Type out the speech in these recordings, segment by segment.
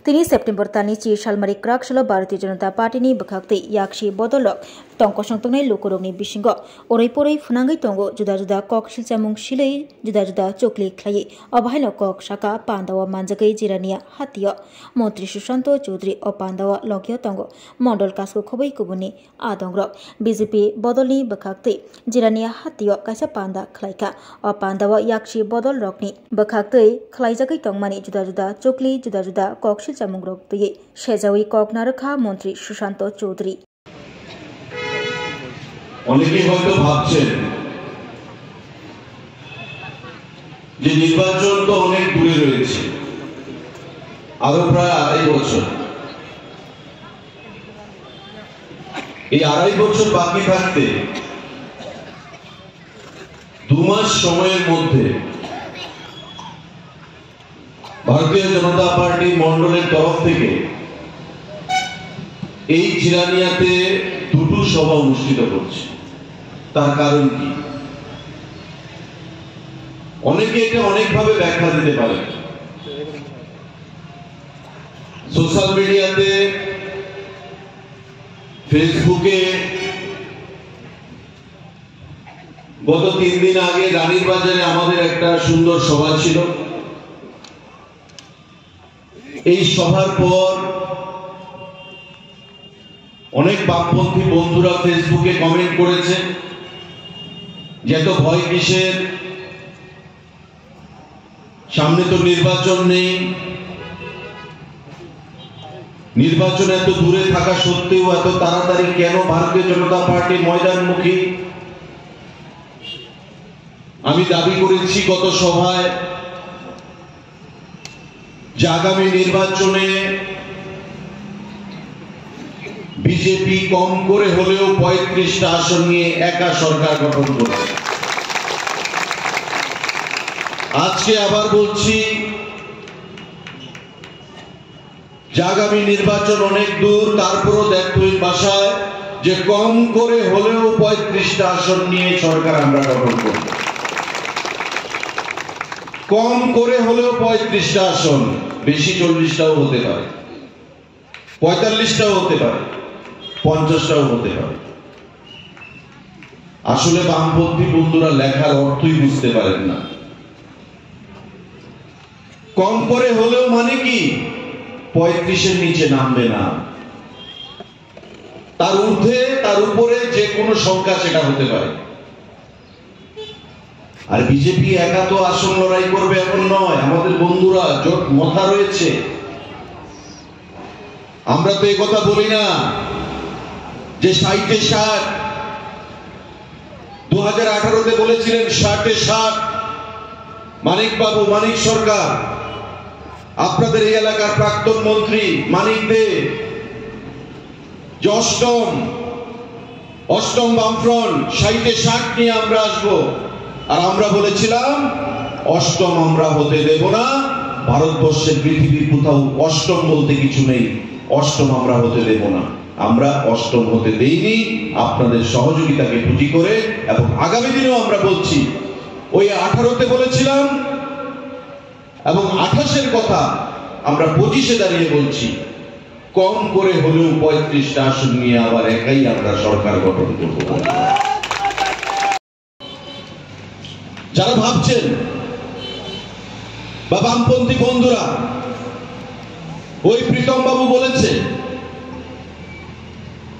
3 September tani chi Shalmari Krak Shalo Bharatiya Janata Party ni bakhakti yakshi bodolok tongko songtongnai lokorokni bisingo oroi-poroi phunangai tongo juda-juda kok silchamung silei juda-juda chokli khlai abahaino kok saka pandawa manjagai jirania hatio Montri Sushanto Chaudhary o pandawa lokyo tongo Mondol Kasko khobai kubuni adongrok BJP bodolni bakhakti jirania hatio kaisa panda khlaika o pandawa yakshi bodol rokni bakhakti khlaijagai tongmani juda-juda chokli juda-juda kok silchamung rok tui sejawi kok narakha Montri Sushanto Chaudhary অনেকেই হয়তো ভাবছেন যে নির্বাচন তো অনেক দূরে রয়েছে আরো প্রায় 2.5 বছর এই 2.5 বছর বাকি থাকতে 2 মাস সময়ের মধ্যে ভারতীয় জনতা পার্টি মন্ডলের তরফ থেকে এই জিরানিয়াতে দুটো সভা অনুষ্ঠিত করছে তার কারণ কি অনেকে এটা অনেকভাবে ব্যাখ্যা দিতে পারে সোশ্যাল মিডিয়াতে ফেসবুকে গত 3 দিন আগে রানীর বাজারে আমাদের একটা সুন্দর সভা ছিল এই সভার পর অনেক বামপন্থী বন্ধুরা ফেসবুকে কমেন্ট করেছে যে এত ভয় কিসের সামনে তো নির্বাচন নেই নির্বাচন এত দূরে থাকা সত্ত্বেও এত তাড়াতাড়ি কেন ভারতীয় জনতা পার্টি ময়দানমুখী আমি দাবি করেছি গত সভায় যে আগামী নির্বাচনে বিজেপি কম করে হলেও 35টা আসন নিয়ে একা সরকার গঠন করবে আজকে আবার বলছি যে আগামী নির্বাচন অনেক দূর তারপরও দেখবেন বাসায় যে কম করে হলেও 35টা আসন নিয়ে সরকার আমরা গঠন করব কম করে হলেও 35টা আসন বেশি 40টাও হতে পারে 45টাও হতে পারে 50টাও হতে পারে আসলে বামপন্থী বন্ধুরা লেখার অর্থই বুঝতে পারেন না কম করে হলেও মানে কি 35-এর নিচে নামবে না তার ঊর্ধ্বে তার উপরে যে কোনো সংখ্যা সেটা হতে পারে আর বিজেপি একা তো আসন লড়াই করবে এমন নয় আমাদের বন্ধুরা জোট মাথা রয়েছে আমরা তো এই কথা বলি না যে 60-এ 60 2018-তে বলেছিলেন 60-এ 60 মানিক বাবু মানিক সরকার আপনাদের এই এলাকার প্রাক্তন মন্ত্রী মানিক দে যে অষ্টম বামফ্রন্ট 60-এ 60 নিয়ে আমরা আসবো আর আমরা বলেছিলাম অষ্টম আমরা হতে দেব না ভারতবর্ষের পৃথিবীর কোথাও অষ্টম বলতে কিছু নেই অষ্টম আমরা হতে দেব না আমরা অষ্টম হতে দেইনি আপনাদের সহযোগিতাকে পুঁজি করে এবং আগামী দিনেও আমরা বলছি ওই 18-তে বলেছিলাম এবং 28-এর কথা আমরা 25-এ দাঁড়িয়ে বলছি কম করে হলেও 35টা আসন নিয়ে আবার একাই আমরা সরকার গঠন করব যারা ভাবছেন বা বামপন্থী বন্ধুরা ওই প্রীতম বাবু বলেছে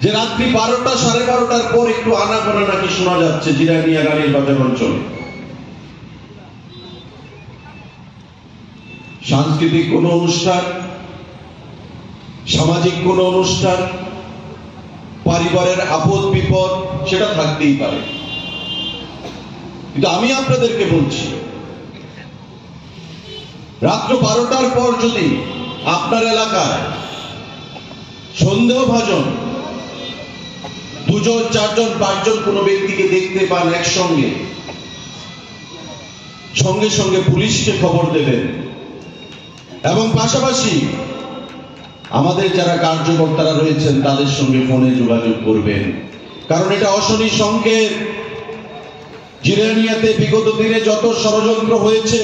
যে রাত্রি 12টা 12:30টার পর একটু আনাগোনা নাকি শোনা যাচ্ছে জিরানিয়া রানীর বাজার অঞ্চলে সাংস্কৃতিক কোন অনুষ্ঠান সামাজিক কোন অনুষ্ঠান পরিবারের আপদ বিপদ সেটা থাকতেই পারে কিন্তু আমি আপনাদেরকে বলছি রাত্র 12টার পর যদি আপনার এলাকায় সন্দেহভাজন 2 জন 4 জন 5 জন কোন ব্যক্তিকে দেখতে পান একসঙ্গে সঙ্গে সঙ্গে পুলিশকে খবর দেবেন এবং পাশাপাশি আমাদের যারা কার্যকর্তারা রয়েছেন তাদের সঙ্গে ফোনে যোগাযোগ করবেন কারণ এটা অশনি সংকেত জিরানিয়াতে বিগত দিনে যত ষড়যন্ত্র হয়েছে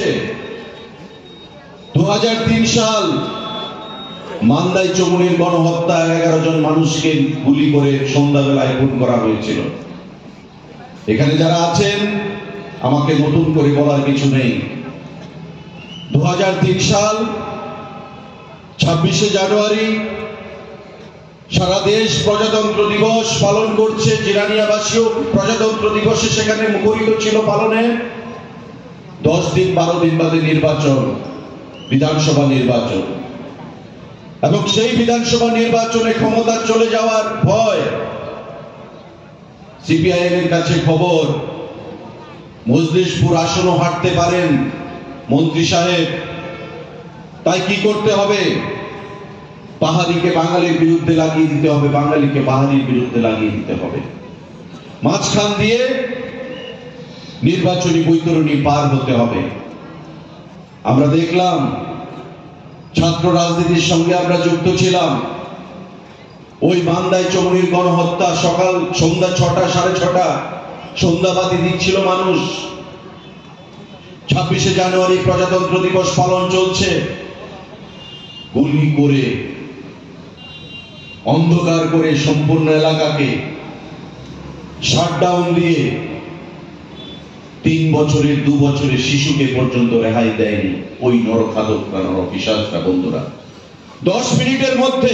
2003 সাল মান্দাই চমুনির গণহত্যা 11 জন মানুষকে গুলি করে সন্ধ্যাবেলায় খুন করা হয়েছিল। এখানে যারা আছেন আমাকে নতুন করে বলার কিছু নেই। 2003 সাল 26শে জানুয়ারি সারা দেশ প্রজাতন্ত্র দিবস পালন করছে। জিরানিয়াবাসীও প্রজাতন্ত্র দিবসে সেখানে মুখরিত ছিল পালনে। 10 দিন 12 দিন বাদে নির্বাচন, বিধানসভা নির্বাচন, এবং সেই বিধানসভা নির্বাচনে ক্ষমতা চলে যাওয়ার ভয়। সিপিআইএম এর কাছে খবর মজলিশপুর আসনও হাঁটতে পারেন মন্ত্রী সাহেব, তাই কি করতে হবে? পাহাড়িকে বাঙালির বিরুদ্ধে লাগিয়ে দিতে হবে, বাঙালিকে পাহাড়ির বিরুদ্ধে লাগিয়ে দিতে হবে। মাঝখান দিয়ে নির্বাচনী বৈতরণী পার হতে হবে। আমরা দেখলাম ছাত্র রাজনীতির সঙ্গে আমরা যুক্ত ছিলাম। ওই মান্দাই চমুনির গণহত্যা সকাল সন্ধ্যা 6টা 6:30 সন্ধ্যাবাতি দিচ্ছিল মানুষ। 26শে জানুয়ারি প্রজাতন্ত্র দিবস পালন চলছে, গুলি করে অন্ধকার করে সম্পূর্ণ এলাকাকে শাটডাউন দিয়ে 3 বছরের 2 বছরের শিশুকে পর্যন্ত রেহাই দেয়নি ওই নরখাদকরা নরপিশাচরা। বন্ধুরা, 10 মিনিটের মধ্যে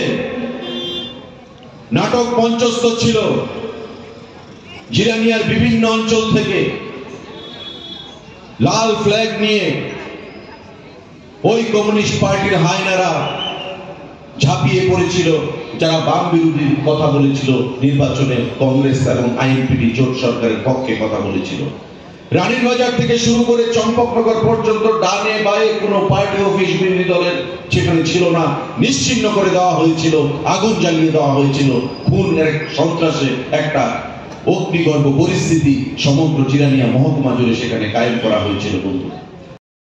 নাটক মঞ্চস্থ ছিল। জিরানিয়ার বিভিন্ন অঞ্চল থেকে লাল ফ্ল্যাগ নিয়ে ওই কমিউনিস্ট পার্টির হায়নারা ঝাঁপিয়ে পড়েছিল, যারা বাম বিরোধী কথা বলেছিল, নির্বাচনে কংগ্রেস এবং আইএনপিটি জোট সরকারের পক্ষে কথা বলেছিল। রানীর বাজার থেকে শুরু করে চম্পকনগর পর্যন্ত ডানে বায়ে কোনো পার্টি অফিস বিরোধী দলের সেখানে ছিল না। নিশ্চিহ্ন করে দেওয়া হয়েছিল, আগুন জ্বালিয়ে দেওয়া হয়েছিল। খুনের সন্ত্রাসে একটা অগ্নিগর্ভ পরিস্থিতি সমগ্র জিরানিয়া মহকুমা জুড়ে সেখানে কায়েম করা হয়েছিল। বন্ধু,